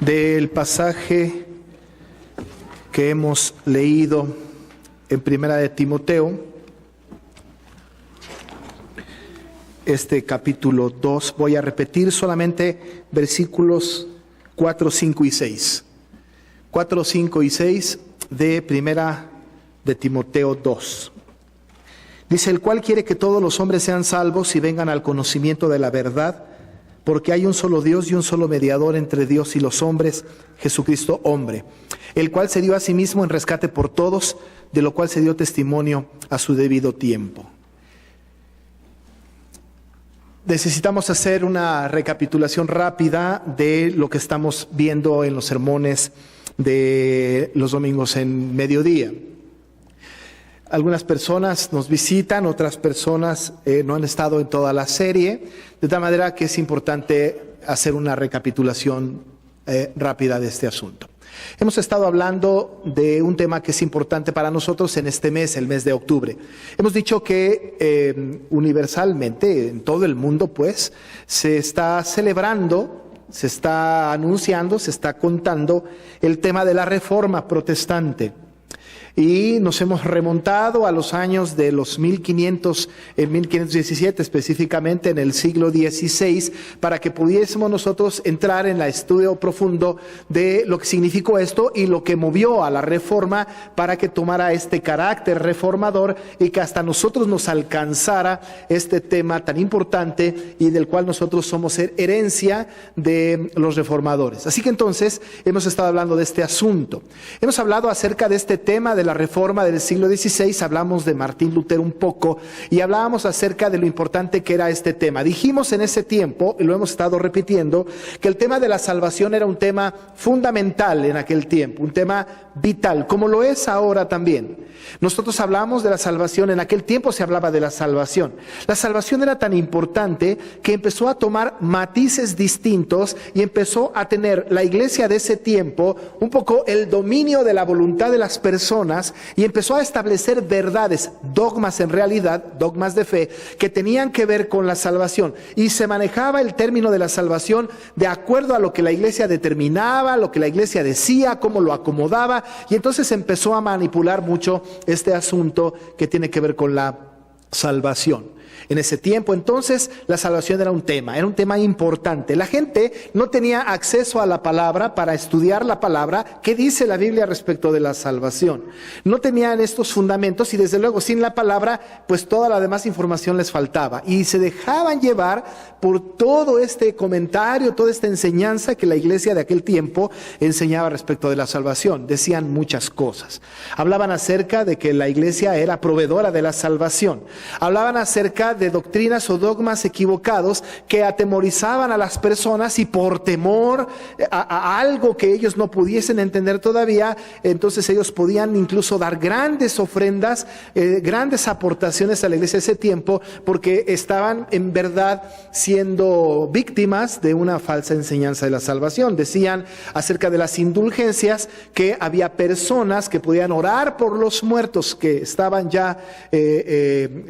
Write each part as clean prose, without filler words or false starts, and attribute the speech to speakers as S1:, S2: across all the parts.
S1: del pasaje que hemos leído en Primera de Timoteo, este capítulo 2. Voy a repetir solamente versículos 4, 5 y 6. 4, 5 y 6 de Primera de Timoteo 2. Dice: el cual quiere que todos los hombres sean salvos y vengan al conocimiento de la verdad, porque hay un solo Dios y un solo mediador entre Dios y los hombres, Jesucristo hombre, el cual se dio a sí mismo en rescate por todos, de lo cual se dio testimonio a su debido tiempo. Necesitamos hacer una recapitulación rápida de lo que estamos viendo en los sermones de los domingos en mediodía. Algunas personas nos visitan, otras personas no han estado en toda la serie, de tal manera que es importante hacer una recapitulación rápida de este asunto. Hemos estado hablando de un tema que es importante para nosotros en este mes, el mes de octubre. Hemos dicho que universalmente, en todo el mundo, pues, se está celebrando, se está anunciando, se está contando el tema de la Reforma Protestante. Y nos hemos remontado a los años de los 1500, en 1517 específicamente, en el siglo XVI, para que pudiésemos nosotros entrar en el estudio profundo de lo que significó esto y lo que movió a la Reforma para que tomara este carácter reformador y que hasta nosotros nos alcanzara este tema tan importante y del cual nosotros somos herencia de los reformadores. Así que entonces hemos estado hablando de este asunto. Hemos hablado acerca de este tema de la Reforma del siglo XVI, hablamos de Martín Lutero un poco y hablábamos acerca de lo importante que era este tema. Dijimos en ese tiempo, y lo hemos estado repitiendo, que el tema de la salvación era un tema fundamental en aquel tiempo, un tema vital, como lo es ahora también. Nosotros hablamos de la salvación, en aquel tiempo se hablaba de la salvación. La salvación era tan importante que empezó a tomar matices distintos y empezó a tener la iglesia de ese tiempo un poco el dominio de la voluntad de las personas y empezó a establecer verdades, dogmas en realidad, dogmas de fe, que tenían que ver con la salvación. Y se manejaba el término de la salvación de acuerdo a lo que la iglesia determinaba, lo que la iglesia decía, cómo lo acomodaba, y entonces empezó a manipular mucho este asunto que tiene que ver con la salvación. En ese tiempo, entonces, la salvación era un tema importante. La gente no tenía acceso a la palabra para estudiar la palabra. ¿Qué dice la Biblia respecto de la salvación? No tenían estos fundamentos y desde luego sin la palabra, pues toda la demás información les faltaba. Y se dejaban llevar por todo este comentario, toda esta enseñanza que la iglesia de aquel tiempo enseñaba respecto de la salvación. Decían muchas cosas. Hablaban acerca de que la iglesia era proveedora de la salvación. Hablaban acerca de doctrinas o dogmas equivocados que atemorizaban a las personas y por temor a algo que ellos no pudiesen entender todavía, entonces ellos podían incluso dar grandes ofrendas, grandes aportaciones a la iglesia de ese tiempo, porque estaban en verdad siendo víctimas de una falsa enseñanza de la salvación. Decían acerca de las indulgencias que había personas que podían orar por los muertos que estaban ya,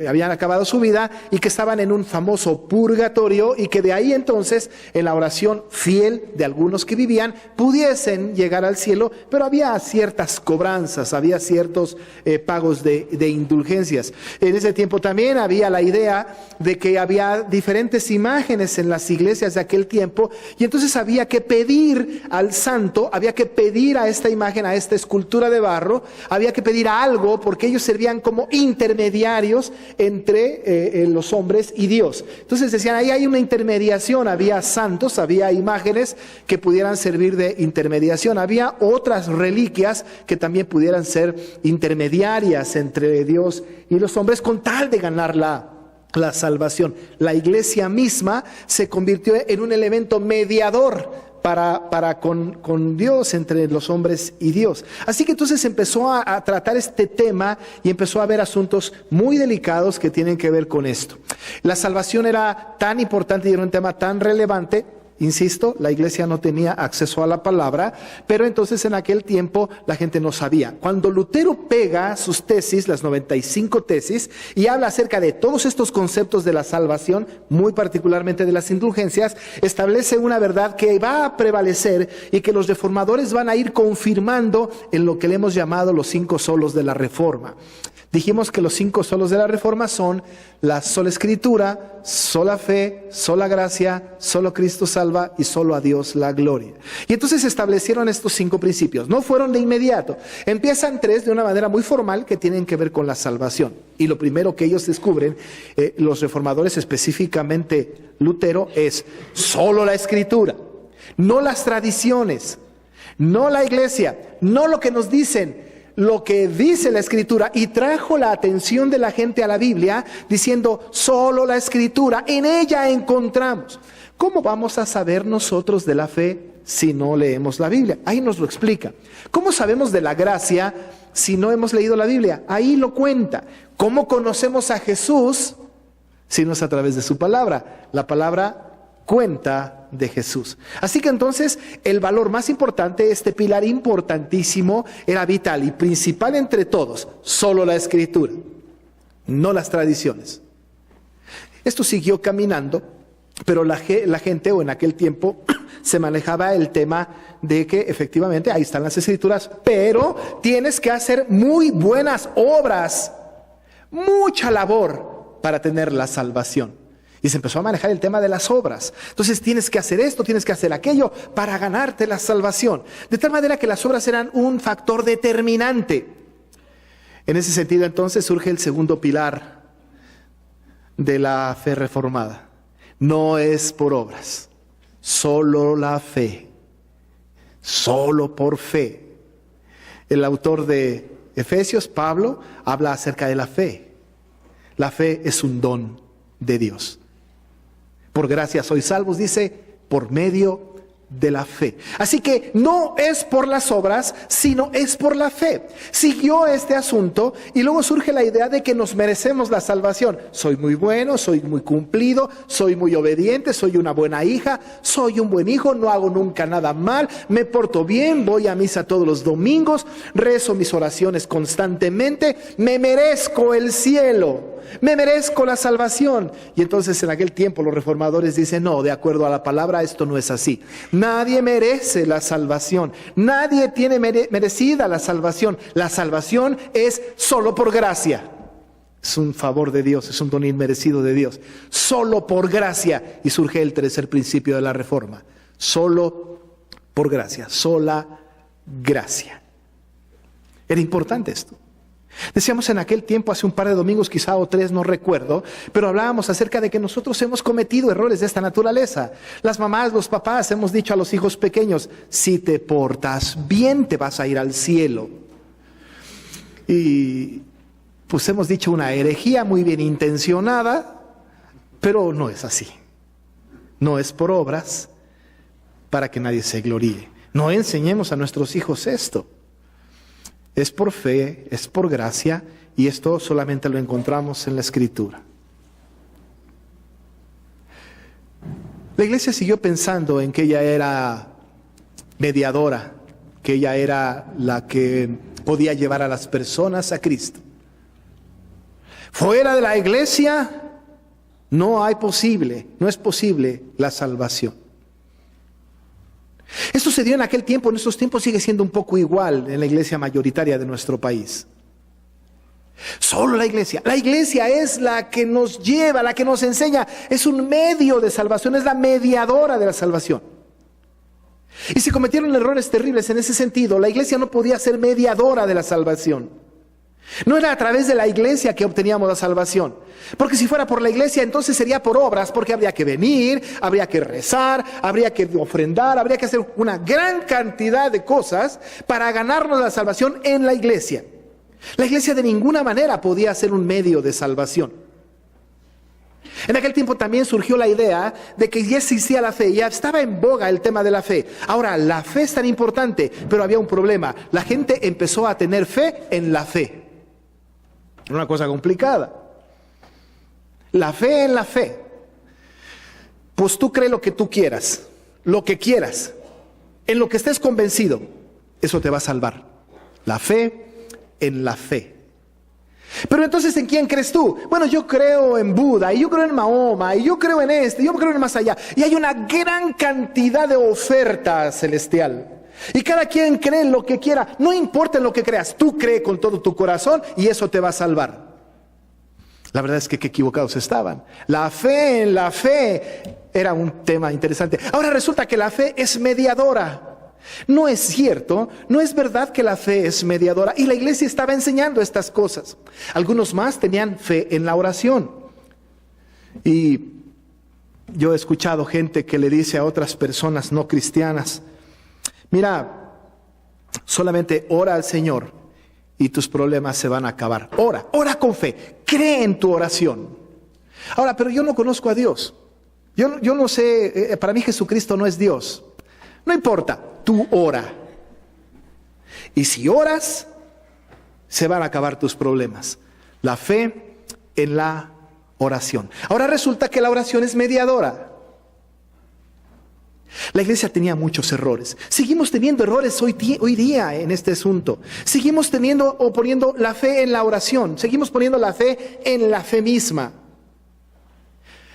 S1: habían acabado su vida y que estaban en un famoso purgatorio y que de ahí entonces en la oración fiel de algunos que vivían pudiesen llegar al cielo, pero había ciertas cobranzas, había ciertos pagos de indulgencias. En ese tiempo también había la idea de que había diferentes imágenes en las iglesias de aquel tiempo y entonces había que pedir al santo, había que pedir a esta imagen, a esta escultura de barro, había que pedir algo porque ellos servían como intermediarios entre los hombres y Dios. Entonces decían, ahí hay una intermediación, había santos, había imágenes que pudieran servir de intermediación, había otras reliquias que también pudieran ser intermediarias entre Dios y los hombres con tal de ganar la salvación. La iglesia misma se convirtió en un elemento mediador para con Dios, entre los hombres y Dios. Así que entonces empezó a tratar este tema y empezó a ver asuntos muy delicados que tienen que ver con esto. La salvación era tan importante y era un tema tan relevante Insisto, la iglesia no tenía acceso a la palabra, pero entonces en aquel tiempo la gente no sabía. Cuando Lutero pega sus tesis, las 95 tesis, y habla acerca de todos estos conceptos de la salvación, muy particularmente de las indulgencias, establece una verdad que va a prevalecer y que los reformadores van a ir confirmando en lo que le hemos llamado los 5 solos de la Reforma. Dijimos que los 5 solos de la Reforma son la sola Escritura, sola fe, sola gracia, solo Cristo salva y solo a Dios la gloria. Y entonces establecieron estos 5 principios. No fueron de inmediato. Empiezan 3 de una manera muy formal que tienen que ver con la salvación. Y lo primero que ellos descubren, los reformadores, específicamente Lutero, es solo la Escritura, no las tradiciones, no la iglesia, no lo que nos dicen, lo que dice la Escritura. Y trajo la atención de la gente a la Biblia diciendo solo la Escritura, en ella encontramos. ¿Cómo vamos a saber nosotros de la fe si no leemos la Biblia? Ahí nos lo explica. ¿Cómo sabemos de la gracia si no hemos leído la Biblia? Ahí lo cuenta. ¿Cómo conocemos a Jesús si no es a través de su palabra? La palabra cuenta de Jesús. Así que entonces el valor más importante, este pilar importantísimo, era vital y principal entre todos, solo la Escritura, no las tradiciones. Esto siguió caminando, pero la gente, o en aquel tiempo, se manejaba el tema de que efectivamente ahí están las Escrituras, pero tienes que hacer muy buenas obras, mucha labor para tener la salvación. Y se empezó a manejar el tema de las obras. Entonces tienes que hacer esto, tienes que hacer aquello para ganarte la salvación. De tal manera que las obras eran un factor determinante. En ese sentido entonces surge el segundo pilar de la fe reformada. No es por obras, solo la fe, solo por fe. El autor de Efesios, Pablo, habla acerca de la fe. La fe es un don de Dios. Por gracia sois salvos, dice, por medio de la fe. Así que no es por las obras, sino es por la fe. Siguió este asunto y luego surge la idea de que nos merecemos la salvación. Soy muy bueno, soy muy cumplido, soy muy obediente, soy una buena hija, soy un buen hijo, no hago nunca nada mal, me porto bien, voy a misa todos los domingos, rezo mis oraciones constantemente, me merezco el cielo. Me merezco la salvación. Y entonces en aquel tiempo los reformadores dicen, no, de acuerdo a la palabra esto no es así. Nadie merece la salvación. Nadie tiene merecida la salvación. La salvación es solo por gracia. Es un favor de Dios, es un don inmerecido de Dios. Solo por gracia. Y surge el tercer principio de la Reforma. Solo por gracia, sola gracia. Era importante esto. Decíamos en aquel tiempo, hace un par de domingos quizá o 3, no recuerdo, pero hablábamos acerca de que nosotros hemos cometido errores de esta naturaleza. Las mamás, los papás hemos dicho a los hijos pequeños, si te portas bien te vas a ir al cielo. Y pues hemos dicho una herejía muy bien intencionada, pero no es así. No es por obras para que nadie se gloríe. No enseñemos a nuestros hijos esto. Es por fe, es por gracia, y esto solamente lo encontramos en la Escritura. La iglesia siguió pensando en que ella era mediadora, que ella era la que podía llevar a las personas a Cristo. Fuera de la iglesia no es posible la salvación. Esto se dio en aquel tiempo, en estos tiempos sigue siendo un poco igual en la iglesia mayoritaria de nuestro país. Solo la iglesia es la que nos lleva, la que nos enseña, es un medio de salvación, es la mediadora de la salvación. Y se cometieron errores terribles en ese sentido. La iglesia no podía ser mediadora de la salvación. No era a través de la iglesia que obteníamos la salvación. Porque si fuera por la iglesia, entonces sería por obras, porque habría que venir, habría que rezar, habría que ofrendar, habría que hacer una gran cantidad de cosas para ganarnos la salvación en la iglesia. La iglesia de ninguna manera podía ser un medio de salvación. En aquel tiempo también surgió la idea de que ya existía la fe, ya estaba en boga el tema de la fe. Ahora, la fe es tan importante, pero había un problema. La gente empezó a tener fe en la fe. Una cosa complicada. La fe en la fe. Pues tú crees lo que tú quieras. lo que quieras, en lo que estés convencido, eso te va a salvar. La fe en la fe. Pero entonces, ¿en quién crees tú? Bueno, yo creo en Buda, y yo creo en Mahoma, y yo creo en yo creo en más allá. Y hay una gran cantidad de oferta celestial. Y cada quien cree en lo que quiera. No importa en lo que creas, tú cree con todo tu corazón y eso te va a salvar. La verdad es que qué equivocados estaban. La fe en la fe era un tema interesante. Ahora resulta que la fe es mediadora. No es cierto, no es verdad que la fe es mediadora. Y la iglesia estaba enseñando estas cosas. Algunos más tenían fe en la oración. Y yo he escuchado gente que le dice a otras personas no cristianas: mira, solamente ora al Señor y tus problemas se van a acabar. Ora con fe, cree en tu oración. Ahora, pero yo no conozco a Dios. Yo no sé, para mí Jesucristo no es Dios. No importa, tú ora. Y si oras, se van a acabar tus problemas. La fe en la oración. Ahora resulta que la oración es mediadora. La iglesia tenía muchos errores. Seguimos teniendo errores hoy día en este asunto. Seguimos poniendo la fe en la oración. Seguimos poniendo la fe en la fe misma.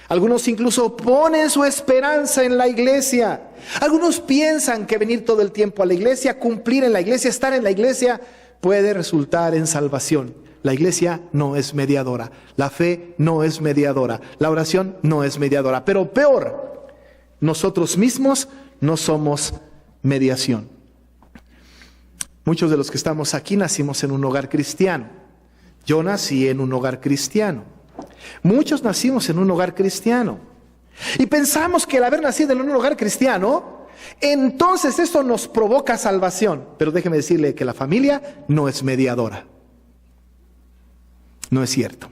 S1: Algunos incluso ponen su esperanza en la iglesia. Algunos piensan que venir todo el tiempo a la iglesia, cumplir en la iglesia, estar en la iglesia, puede resultar en salvación. La iglesia no es mediadora. La fe no es mediadora. La oración no es mediadora. Pero peor, nosotros mismos no somos mediación. Muchos de los que estamos aquí nacimos en un hogar cristiano. Yo nací en un hogar cristiano. Muchos nacimos en un hogar cristiano. Y pensamos que al haber nacido en un hogar cristiano, entonces eso nos provoca salvación. Pero déjeme decirle que la familia no es mediadora. No es cierto.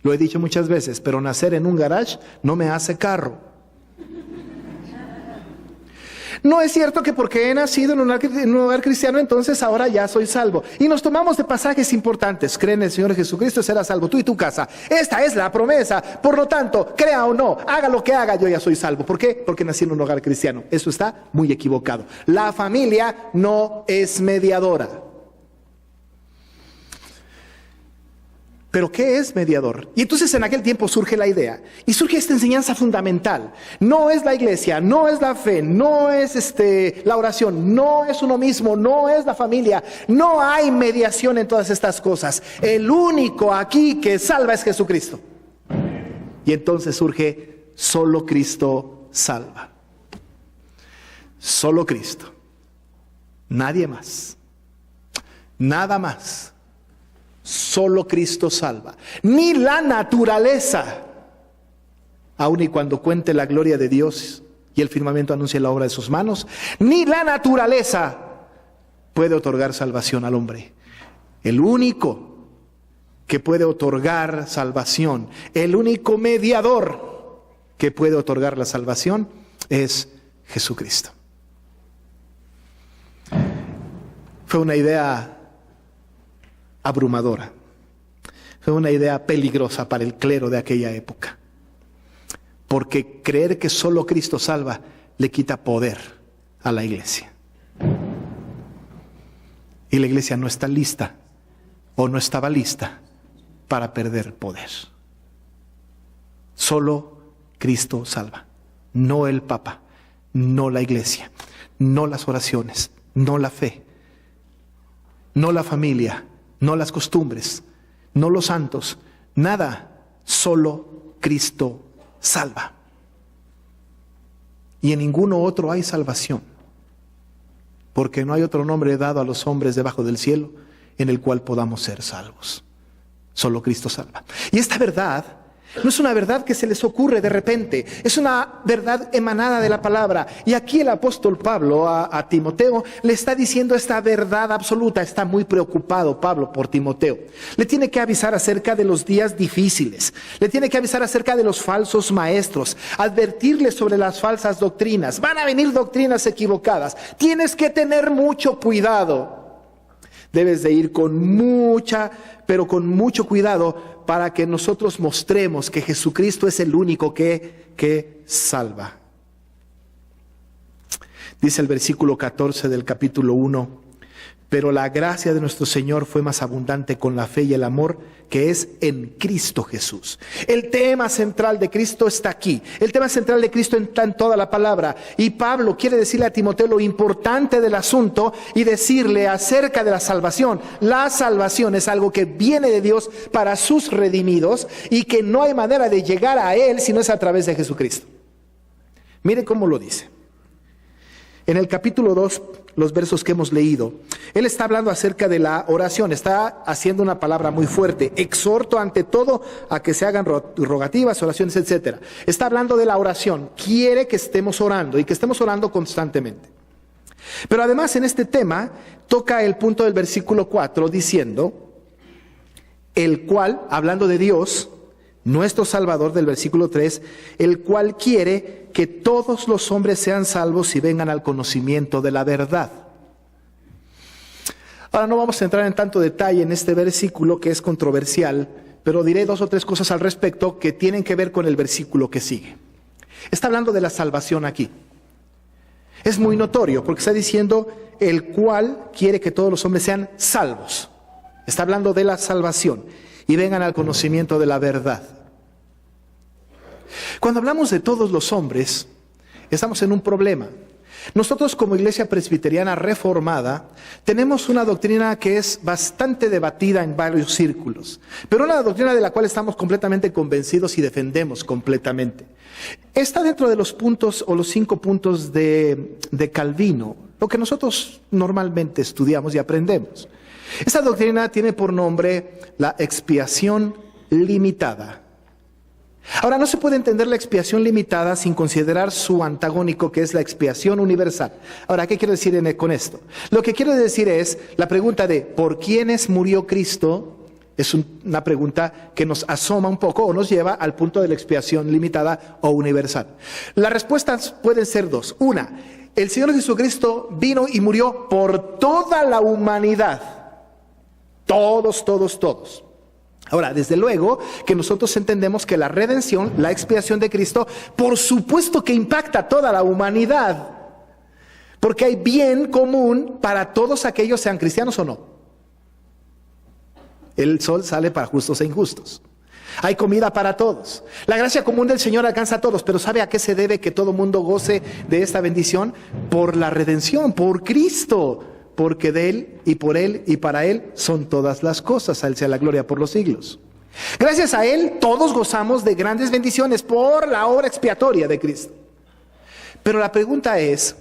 S1: Lo he dicho muchas veces, pero nacer en un garage no me hace carro. No es cierto que porque he nacido en un hogar cristiano, entonces ahora ya soy salvo. Y nos tomamos de pasajes importantes. Cree en el Señor Jesucristo, será salvo tú y tu casa. Esta es la promesa. Por lo tanto, crea o no, haga lo que haga, yo ya soy salvo. ¿Por qué? Porque nací en un hogar cristiano. Eso está muy equivocado. La familia no es mediadora. ¿Pero qué es mediador? Y entonces en aquel tiempo surge la idea. Y surge esta enseñanza fundamental. No es la iglesia, no es la fe, no es la oración, no es uno mismo, no es la familia. No hay mediación en todas estas cosas. El único aquí que salva es Jesucristo. Y entonces surge: solo Cristo salva. Solo Cristo. Nadie más. Nada más. Solo Cristo salva. Ni la naturaleza, aun y cuando cuente la gloria de Dios y el firmamento anuncie la obra de sus manos, ni la naturaleza puede otorgar salvación al hombre. El único que puede otorgar salvación, el único mediador que puede otorgar la salvación es Jesucristo. Fue una idea abrumadora. Fue una idea peligrosa para el clero de aquella época. Porque creer que solo Cristo salva le quita poder a la iglesia. Y la iglesia no está lista, o no estaba lista, para perder poder. Solo Cristo salva. No el Papa, no la iglesia, no las oraciones, no la fe, no la familia, no las costumbres, no los santos, nada. Solo Cristo salva. Y en ninguno otro hay salvación, porque no hay otro nombre dado a los hombres debajo del cielo en el cual podamos ser salvos. Solo Cristo salva. Y esta verdad no es una verdad que se les ocurre de repente, es una verdad emanada de la palabra. Y aquí el apóstol Pablo a Timoteo le está diciendo esta verdad absoluta. Está muy preocupado Pablo por Timoteo. Le tiene que avisar acerca de los días difíciles, le tiene que avisar acerca de los falsos maestros, advertirle sobre las falsas doctrinas. Van a venir doctrinas equivocadas, tienes que tener mucho cuidado. Debes de ir con mucho cuidado para que nosotros mostremos que Jesucristo es el único que salva. Dice el versículo 14 del capítulo 1, pero la gracia de nuestro Señor fue más abundante con la fe y el amor que es en Cristo Jesús. El tema central de Cristo está aquí. El tema central de Cristo está en toda la palabra. Y Pablo quiere decirle a Timoteo lo importante del asunto y decirle acerca de la salvación. La salvación es algo que viene de Dios para sus redimidos y que no hay manera de llegar a Él si no es a través de Jesucristo. Mire cómo lo dice. En el capítulo 2, los versos que hemos leído, él está hablando acerca de la oración, está haciendo una palabra muy fuerte. Exhorto ante todo a que se hagan rogativas, oraciones, etc. Está hablando de la oración, quiere que estemos orando y que estemos orando constantemente. Pero además en este tema toca el punto del versículo 4 diciendo, el cual, hablando de Dios, nuestro Salvador, del versículo 3, el cual quiere que todos los hombres sean salvos y vengan al conocimiento de la verdad. Ahora no vamos a entrar en tanto detalle en este versículo que es controversial, pero diré 2 o 3 cosas al respecto que tienen que ver con el versículo que sigue. Está hablando de la salvación aquí. Es muy notorio porque está diciendo el cual quiere que todos los hombres sean salvos. Está hablando de la salvación y vengan al conocimiento de la verdad. Cuando hablamos de todos los hombres, estamos en un problema. Nosotros como Iglesia Presbiteriana Reformada tenemos una doctrina que es bastante debatida en varios círculos, pero una doctrina de la cual estamos completamente convencidos y defendemos completamente. Está dentro de los puntos o los 5 puntos de Calvino, lo que nosotros normalmente estudiamos y aprendemos. Esta doctrina tiene por nombre la expiación limitada. Ahora, no se puede entender la expiación limitada sin considerar su antagónico, que es la expiación universal. Ahora, ¿qué quiero decir con esto? Lo que quiero decir es la pregunta de ¿por quiénes murió Cristo? Es una pregunta que nos asoma un poco o nos lleva al punto de la expiación limitada o universal. Las respuestas pueden ser 2. Una, el Señor Jesucristo vino y murió por toda la humanidad. Todos. Ahora, desde luego que nosotros entendemos que la redención, la expiación de Cristo, por supuesto que impacta a toda la humanidad. Porque hay bien común para todos aquellos, sean cristianos o no. El sol sale para justos e injustos. Hay comida para todos. La gracia común del Señor alcanza a todos, pero ¿sabe a qué se debe que todo mundo goce de esta bendición? Por la redención, por Cristo. Porque de Él y por Él y para Él son todas las cosas. A Él sea la gloria por los siglos. Gracias a Él todos gozamos de grandes bendiciones por la obra expiatoria de Cristo. Pero la pregunta ¿es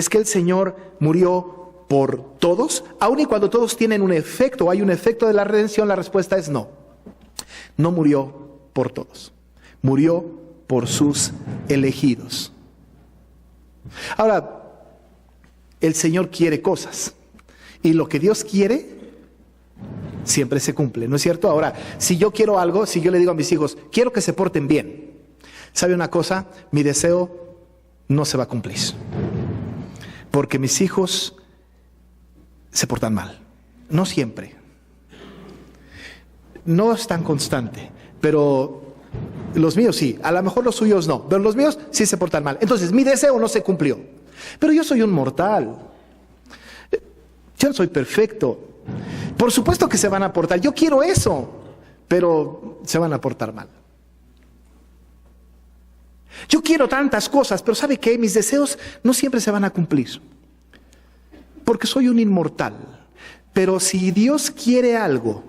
S1: que el Señor murió por todos? Aun y cuando todos tienen un efecto, hay un efecto de la redención, la respuesta es no. No murió por todos. Murió por sus elegidos. Ahora, el Señor quiere cosas. Y lo que Dios quiere siempre se cumple, ¿no es cierto? Ahora, si yo quiero algo, si yo le digo a mis hijos, quiero que se porten bien, ¿sabe una cosa? Mi deseo no se va a cumplir. Porque mis hijos se portan mal. No siempre. No es tan constante, pero los míos sí. A lo mejor los suyos no, pero los míos sí se portan mal. Entonces, mi deseo no se cumplió. Pero yo soy un mortal. Yo no soy perfecto. Por supuesto que se van a portar. Yo quiero eso, pero se van a portar mal. Yo quiero tantas cosas, pero ¿sabe qué? Mis deseos no siempre se van a cumplir. Porque soy un inmortal. Pero si Dios quiere algo,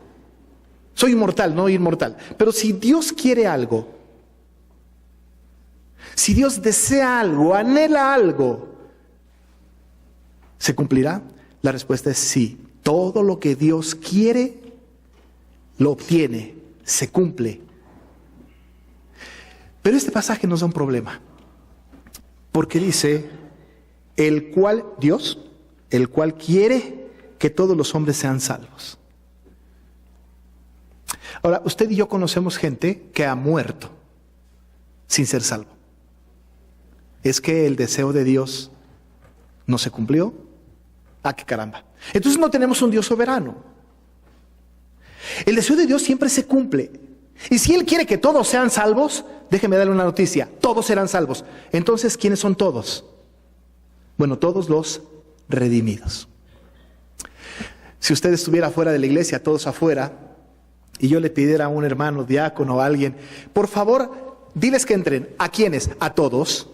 S1: soy inmortal, no inmortal. Pero si Dios quiere algo, si Dios desea algo, anhela algo, ¿se cumplirá? La respuesta es sí. Todo lo que Dios quiere, lo obtiene, se cumple. Pero este pasaje nos da un problema. Porque dice, el cual, Dios, el cual quiere que todos los hombres sean salvos. Ahora, usted y yo conocemos gente que ha muerto sin ser salvo. ¿Es que el deseo de Dios no se cumplió? ¡Ah, qué caramba! Entonces no tenemos un Dios soberano. El deseo de Dios siempre se cumple. Y si Él quiere que todos sean salvos, déjeme darle una noticia, todos serán salvos. Entonces, ¿quiénes son todos? Bueno, todos los redimidos. Si usted estuviera fuera de la iglesia, todos afuera, y yo le pidiera a un hermano, diácono o a alguien, por favor, diles que entren. ¿A quiénes? A todos.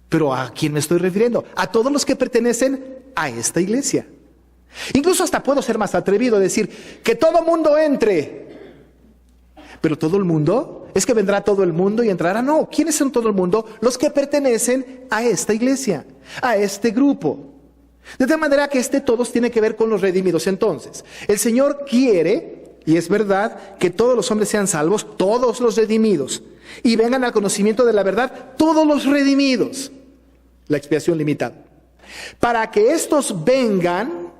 S1: ¿Pero a quién me estoy refiriendo? A todos los que pertenecen a esta iglesia. Incluso hasta puedo ser más atrevido a decir que todo mundo entre. Pero todo el mundo, ¿es que vendrá todo el mundo y entrará? No, ¿quiénes son todo el mundo? Los que pertenecen a esta iglesia, a este grupo. De tal manera que todos tiene que ver con los redimidos. Entonces, el Señor quiere, y es verdad, que todos los hombres sean salvos, todos los redimidos, y vengan al conocimiento de la verdad, todos los redimidos. La expiación limitada. Para que estos vengan,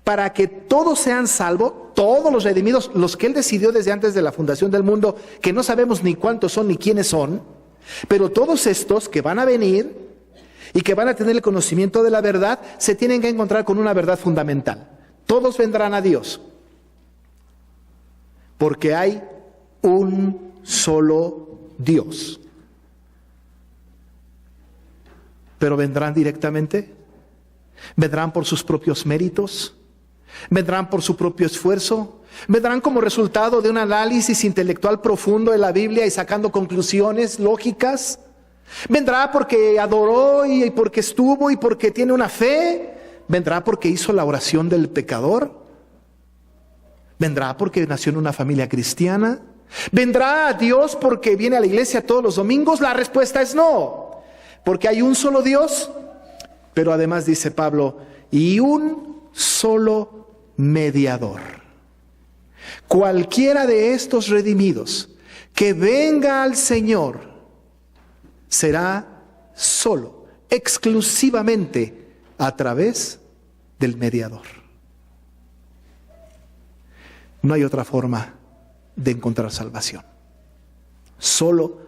S1: para que todos sean salvos, todos los redimidos, los que Él decidió desde antes de la fundación del mundo, que no sabemos ni cuántos son ni quiénes son, pero todos estos que van a venir y que van a tener el conocimiento de la verdad, se tienen que encontrar con una verdad fundamental. Todos vendrán a Dios, porque hay un solo Dios. Pero vendrán directamente, vendrán por sus propios méritos, vendrán por su propio esfuerzo, vendrán como resultado de un análisis intelectual profundo de la Biblia y sacando conclusiones lógicas. Vendrá porque adoró y porque estuvo y porque tiene una fe. Vendrá porque hizo la oración del pecador. Vendrá porque nació en una familia cristiana. ¿Vendrá a Dios porque viene a la iglesia todos los domingos? La respuesta es no. Porque hay un solo Dios, pero además dice Pablo, y un solo mediador. Cualquiera de estos redimidos que venga al Señor será solo, exclusivamente a través del mediador. No hay otra forma de encontrar salvación. Solo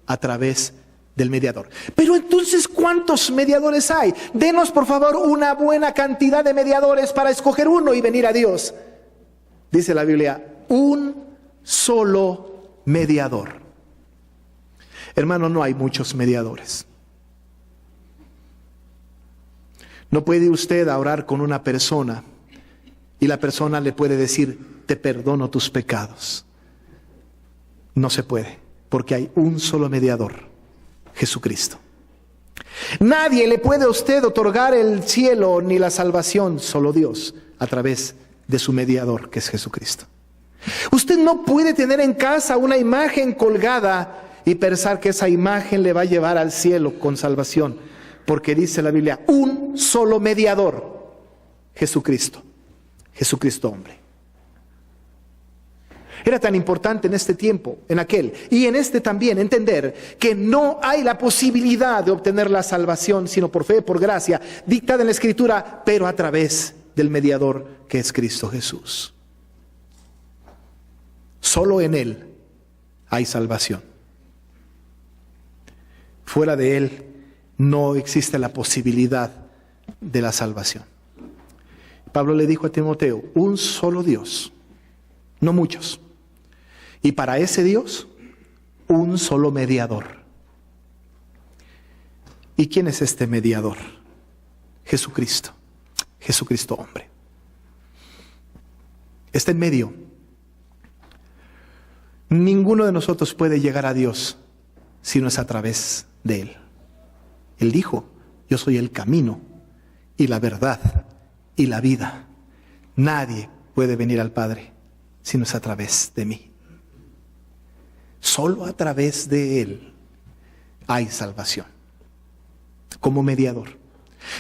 S1: a través del mediador. Pero entonces, ¿cuántos mediadores hay? Denos, por favor, una buena cantidad de mediadores para escoger uno y venir a Dios. Dice la Biblia, un solo mediador. Hermano, no hay muchos mediadores. No puede usted orar con una persona y la persona le puede decir, te perdono tus pecados. No se puede, porque hay un solo mediador, Jesucristo. Nadie le puede a usted otorgar el cielo ni la salvación, solo Dios, a través de su mediador, que es Jesucristo. Usted no puede tener en casa una imagen colgada y pensar que esa imagen le va a llevar al cielo con salvación, porque dice la Biblia, un solo mediador, Jesucristo, Jesucristo hombre. Era tan importante en este tiempo, en aquel, y en este también, entender que no hay la posibilidad de obtener la salvación, sino por fe, por gracia, dictada en la Escritura, pero a través del mediador que es Cristo Jesús. Solo en Él hay salvación. Fuera de Él no existe la posibilidad de la salvación. Pablo le dijo a Timoteo, un solo Dios, no muchos. Y para ese Dios, un solo mediador. ¿Y quién es este mediador? Jesucristo. Jesucristo hombre. Está en medio. Ninguno de nosotros puede llegar a Dios si no es a través de Él. Él dijo, yo soy el camino y la verdad y la vida. Nadie puede venir al Padre si no es a través de mí. Solo a través de Él hay salvación, como mediador.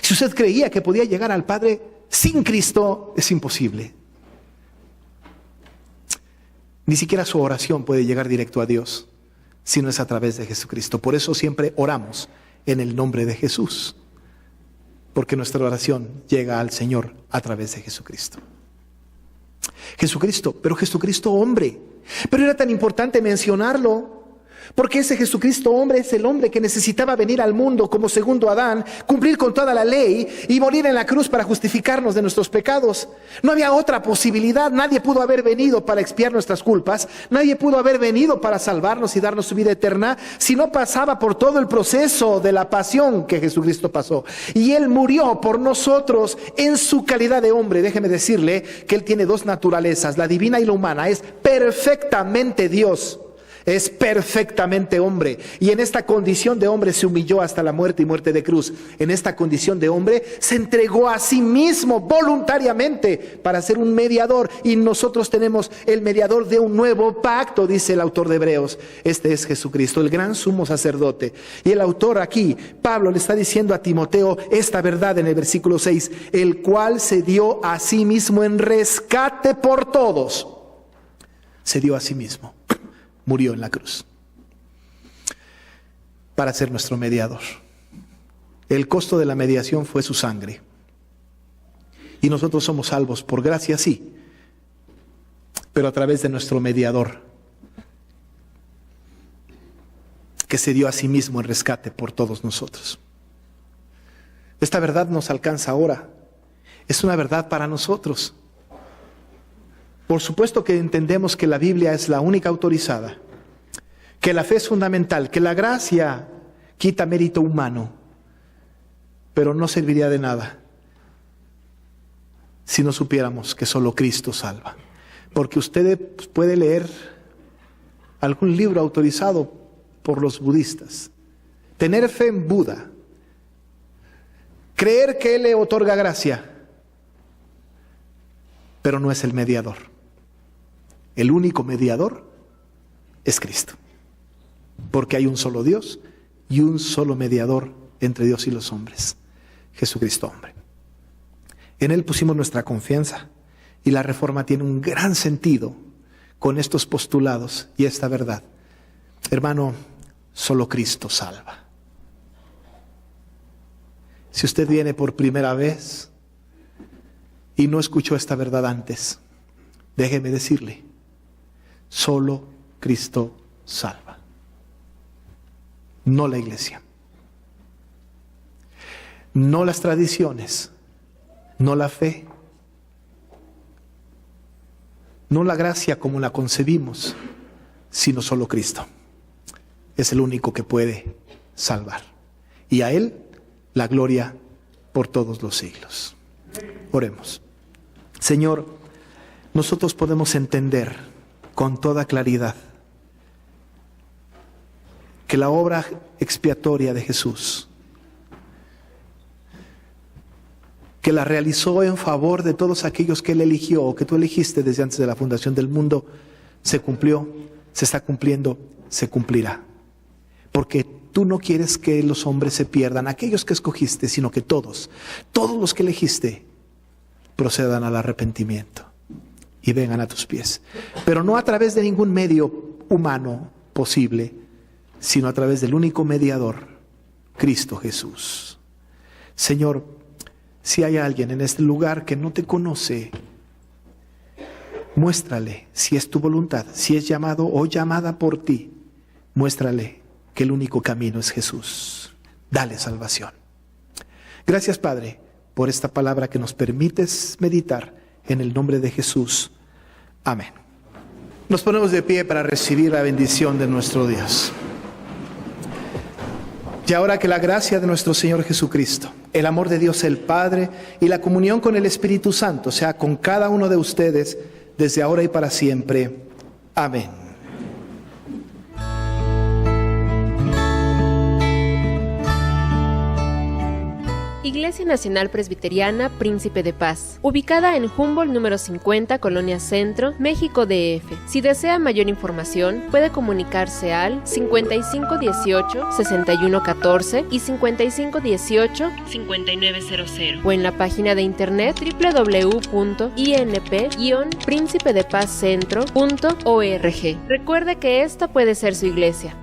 S1: Si usted creía que podía llegar al Padre sin Cristo, es imposible. Ni siquiera su oración puede llegar directo a Dios si no es a través de Jesucristo. Por eso siempre oramos en el nombre de Jesús, porque nuestra oración llega al Señor a través de Jesucristo. Jesucristo, pero Jesucristo hombre. Pero era tan importante mencionarlo, Porque ese Jesucristo hombre es el hombre que necesitaba venir al mundo como segundo Adán, cumplir con toda la ley y morir en la cruz para justificarnos de nuestros pecados. No había otra posibilidad. Nadie pudo haber venido para expiar nuestras culpas. Nadie pudo haber venido para salvarnos y darnos su vida eterna si no pasaba por todo el proceso de la pasión que Jesucristo pasó. Y Él murió por nosotros en su calidad de hombre. Déjeme decirle que Él tiene dos naturalezas, la divina y la humana. Es perfectamente Dios. Es perfectamente hombre, y en esta condición de hombre se humilló hasta la muerte y muerte de cruz. En esta condición de hombre se entregó a sí mismo voluntariamente para ser un mediador, y nosotros tenemos el mediador de un nuevo pacto, dice el autor de Hebreos. Este es Jesucristo, el gran sumo sacerdote. Y el autor aquí, Pablo, le está diciendo a Timoteo esta verdad en el versículo 6, el cual se dio a sí mismo en rescate por todos. Se dio a sí mismo. Murió en la cruz para ser nuestro mediador. El costo de la mediación fue su sangre. Y nosotros somos salvos por gracia, sí, pero a través de nuestro mediador, que se dio a sí mismo en rescate por todos nosotros. Esta verdad nos alcanza ahora. Es una verdad para nosotros. Por supuesto que entendemos que la Biblia es la única autorizada, que la fe es fundamental, que la gracia quita mérito humano, pero no serviría de nada si no supiéramos que solo Cristo salva. Porque usted puede leer algún libro autorizado por los budistas, tener fe en Buda, creer que Él le otorga gracia, pero no es el mediador. El único mediador es Cristo, porque hay un solo Dios y un solo mediador entre Dios y los hombres, Jesucristo hombre. En Él pusimos nuestra confianza, y la Reforma tiene un gran sentido con estos postulados y esta verdad. Hermano, solo Cristo salva. Si usted viene por primera vez y no escuchó esta verdad antes, déjeme decirle, solo Cristo salva, no la iglesia, no las tradiciones, no la fe, no la gracia como la concebimos, sino solo Cristo. Es el único que puede salvar, y a Él la gloria por todos los siglos. Oremos. Señor, nosotros podemos entender con toda claridad que la obra expiatoria de Jesús, que la realizó en favor de todos aquellos que Él eligió o que tú elegiste desde antes de la fundación del mundo, se cumplió, se está cumpliendo, se cumplirá. Porque tú no quieres que los hombres se pierdan, aquellos que escogiste, sino que todos los que elegiste procedan al arrepentimiento y vengan a tus pies. Pero no a través de ningún medio humano posible, sino a través del único mediador, Cristo Jesús. Señor, si hay alguien en este lugar que no te conoce, muéstrale si es tu voluntad, si es llamado o llamada por ti, muéstrale que el único camino es Jesús. Dale salvación. Gracias, Padre, por esta palabra que nos permites meditar en el nombre de Jesús. Amén. Nos ponemos de pie para recibir la bendición de nuestro Dios. Y ahora que la gracia de nuestro Señor Jesucristo, el amor de Dios el Padre y la comunión con el Espíritu Santo sea con cada uno de ustedes desde ahora y para siempre. Amén.
S2: Iglesia Nacional Presbiteriana Príncipe de Paz, ubicada en Humboldt número 50, Colonia Centro, México DF. Si desea mayor información, puede comunicarse al 5518-6114 y 5518-5900 o en la página de internet www.inp-príncipedepazcentro.org. Recuerde que esta puede ser su iglesia.